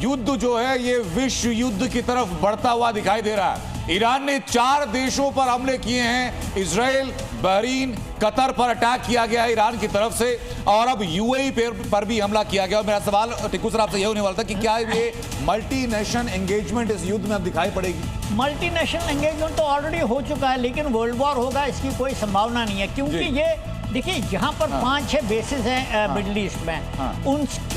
युद्ध जो है ये विश्व युद्ध की तरफ बढ़ता हुआ दिखाई दे रहा है। ईरान ने 4 देशों पर हमले किए हैं। इजराइल, बहरीन, कतर पर अटैक किया गया है ईरान की तरफ से, और अब यूएई पर भी हमला किया गया। और मेरा सवाल टिक्कू सर आपसे यह होने वाला था कि क्या ये मल्टी नेशन एंगेजमेंट इस युद्ध में अब दिखाई पड़ेगी? मल्टी नेशनल एंगेजमेंट तो ऑलरेडी हो चुका है, लेकिन वर्ल्ड वॉर होगा इसकी कोई संभावना नहीं है, क्योंकि ये देखिए यहाँ पर 5-6 बेसिस हैं मिडिल ईस्ट में।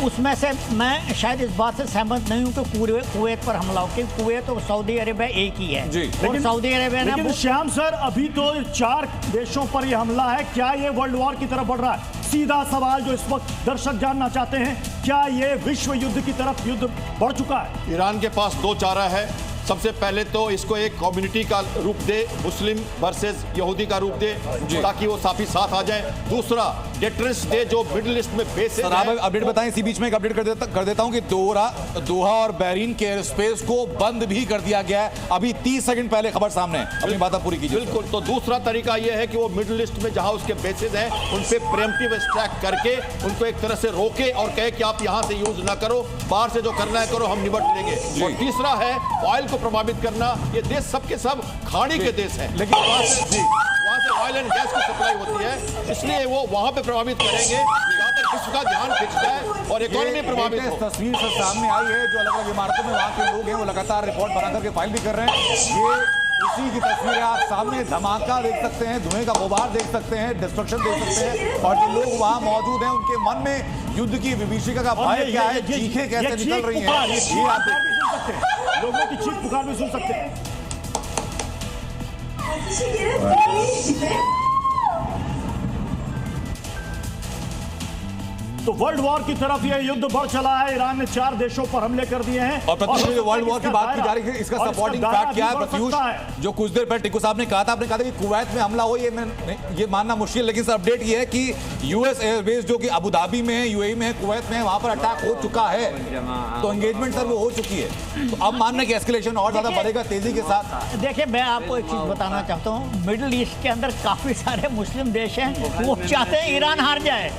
उसमें से मैं शायद इस बात से सहमत नहीं हूँ कि कुवैत पर हमला हो, क्योंकि कुवैत और सऊदी अरेबिया एक ही है। लेकिन सऊदी अरेबिया ने, लेकिन श्याम सर अभी तो 4 देशों पर यह हमला है, क्या ये वर्ल्ड वॉर की तरफ बढ़ रहा है? सीधा सवाल जो इस वक्त दर्शक जानना चाहते हैं, क्या ये विश्व युद्ध की तरफ युद्ध बढ़ चुका है? ईरान के पास 2 चारा है। सबसे पहले तो इसको एक कम्युनिटी का रूप दे, मुस्लिम वर्सेस यहूदी का रूप दे, ताकि वो साथी साथ आ जाए। दूसरा डेटरेंस दे जो मिडिल ईस्ट में बेस है। आप अपडेट बताएं, इसी बीच में एक अपडेट कर देता हूं कि दोहा और बहरीन के एयर स्पेस को बंद भी कर दिया गया है। अभी 30 सेकंड पहले खबर सामने है, अपनी बात पूरी कीजिए। बिल्कुल। तो दूसरा तरीका यह है कि वो मिडिल ईस्ट में जहां उसके बेसेस हैं उन पे प्रीएम्प्टिव स्ट्राइक करके उनको एक तरह से रोके और कहे कि आप यहां से यूज ना करो, बाहर से जो करना है करो, हम निपट लेंगे। और तीसरा है ऑयल को प्रभावित करना। ये देश सबके सब खाड़ी के देश हैं, लेकिन वहां से ऑयल एंड गैस की सप्लाई होती है, इसलिए वो वहां पे प्रभावित करेंगे जहां पर विश्व का ध्यान खिंच जाए और इकोनॉमी प्रभावित हो। तस्वीर से सामने आई है, जो अलग अलग इमारतों में वहां के लोग हैं वो लगातार रिपोर्ट बना करके फाइल भी कर रहे हैं। ये उसी की तस्वीर है, आप सामने धमाका देख सकते हैं, धुएं का गुबार देख सकते हैं, डिस्ट्रक्शन देख सकते हैं, और जो लोग वहां मौजूद हैं उनके मन में युद्ध की विभीषिका का भय क्या है, चीखें कैसे निकल रही हैं, ये आप सकते हैं। लोगों की चीख पुकार भी सुन सकते हैं। तो वर्ल्ड वॉर की तरफ यह युद्ध बढ़ चला है। ईरान ने 4 देशों पर हमले कर दिए हैं। और प्रत्युष जो वर्ल्ड वॉर की बात की जा रही है, इसका सपोर्टिंग फैक्ट क्या है प्रत्युष? जो कुछ देर पहले टिक्कू साहब ने कहा था, आपने कहा था कि कुवैत में हमला हो, ये मानना मुश्किल, लेकिन सर अपडेट ये है कि यूएस एयरबेस जो कि अबू धाबी में है, यूएई में है, कुवैत में है, वहां पर अटैक हो चुका है। तो एंगेजमेंट सर वो हो चुकी है, तो अब मानना कि एस्केलेशन और ज्यादा बढ़ेगा तेजी के साथ। देखिए, मैं आपको एक चीज बताना चाहता हूँ, मिडिल ईस्ट के अंदर काफी सारे मुस्लिम देश हैं, वो चाहते हैं ईरान हार जाए,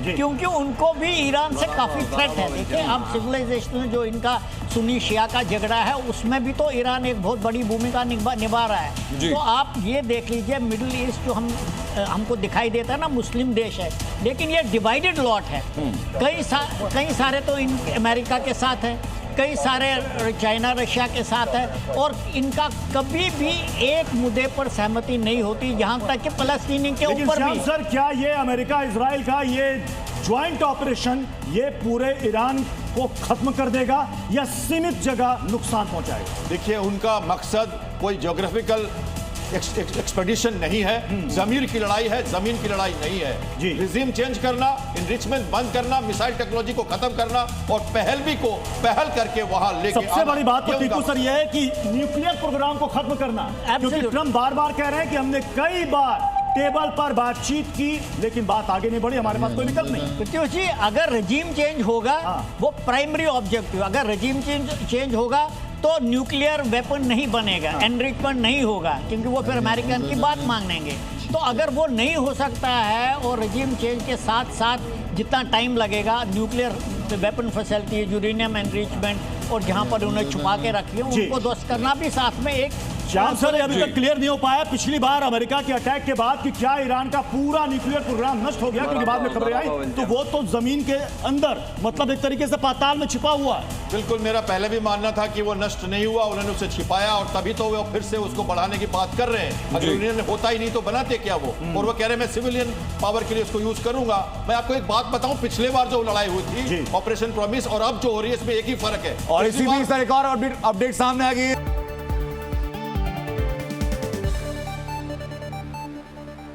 क्योंकि उनको भी ईरान से काफी थ्रेट है। देखिए, अब सिविलाइजेशन में जो इनका सुन्नी शिया का झगड़ा है, उसमें भी तो ईरान एक बहुत बड़ी भूमिका निभा रहा है। तो आप ये देख लीजिए, मिडिल ईस्ट जो हमको दिखाई देता है ना, मुस्लिम देश है, लेकिन ये डिवाइडेड लॉट है। कई सारे तो अमेरिका के साथ है, कई सारे चाइना रशिया के साथ है, और इनका कभी भी एक मुद्दे पर सहमति नहीं होती, यहाँ तक कि फलस्तीनी के ऊपर भी। सर, क्या ये अमेरिका इजराइल का ये ज्वाइंट ऑपरेशन ये पूरे ईरान को खत्म कर देगा या सीमित जगह नुकसान पहुंचाएगा? देखिए, उनका मकसद कोई ज्योग्राफिकल एक्सपेडिशन नहीं है, जमीर की लड़ाई है, जमीन की लड़ाई नहीं है। रिजीम चेंज करना, इनरिचमेंट बंद करना, मिसाइल टेक्नोलॉजी को खत्म करना और पहलवी को पहल करके वहां लेके सबसे बड़ी बात तो टीकू सर ये है कि न्यूक्लियर प्रोग्राम को खत्म करना, क्योंकि ट्रम्प बार-बार कह रहे हैं कि हमने कई बार टेबल पर बातचीत की, लेकिन बात आगे नहीं बढ़ी, हमारे पास कोई विकल्प नहीं। प्रत्युष जी, अगर रजीम चेंज होगा, वो प्राइमरी ऑब्जेक्टिव, अगर रजीम चेंज होगा तो न्यूक्लियर वेपन नहीं बनेगा, एनरिचमेंट नहीं होगा, क्योंकि वो फिर अमेरिकन की बात मांगेंगे। तो अगर वो नहीं हो सकता है और रजीम चेंज के साथ साथ जितना टाइम लगेगा, nuclear weapon facility, uranium enrichment और जहां पर उन्हें छुपा के रखिए, उनको ध्वस्त करना भी साथ में एक। श्याम सर, अभी तक क्लियर नहीं हो पाया पिछली बार अमेरिका के अटैक के बाद कि क्या ईरान का पूरा न्यूक्लियर प्रोग्राम नष्ट हो गया, क्योंकि बाद में खबरें आई तो वो तो जमीन के अंदर, मतलब एक तरीके से पाताल में छिपा हुआ है। बिल्कुल, मेरा पहले भी मानना था कि वो नष्ट नहीं हुआ, उन्होंने उसे छिपाया और तभी तो वो फिर से उसको बढ़ाने की बात कर रहे हैं। अगर यूनियन होता ही नहीं तो बनाते क्या वो? और वो कह रहे हैं मैं सिविलियन पावर के लिए उसको यूज करूंगा। मैं आपको एक बात बताऊं, पिछले बार जो लड़ाई हुई थी ऑपरेशन प्रॉमिस और अब जो हो रही है, इसमें एक ही फर्क है। और इसी बीच एक और अपडेट सामने आ गई।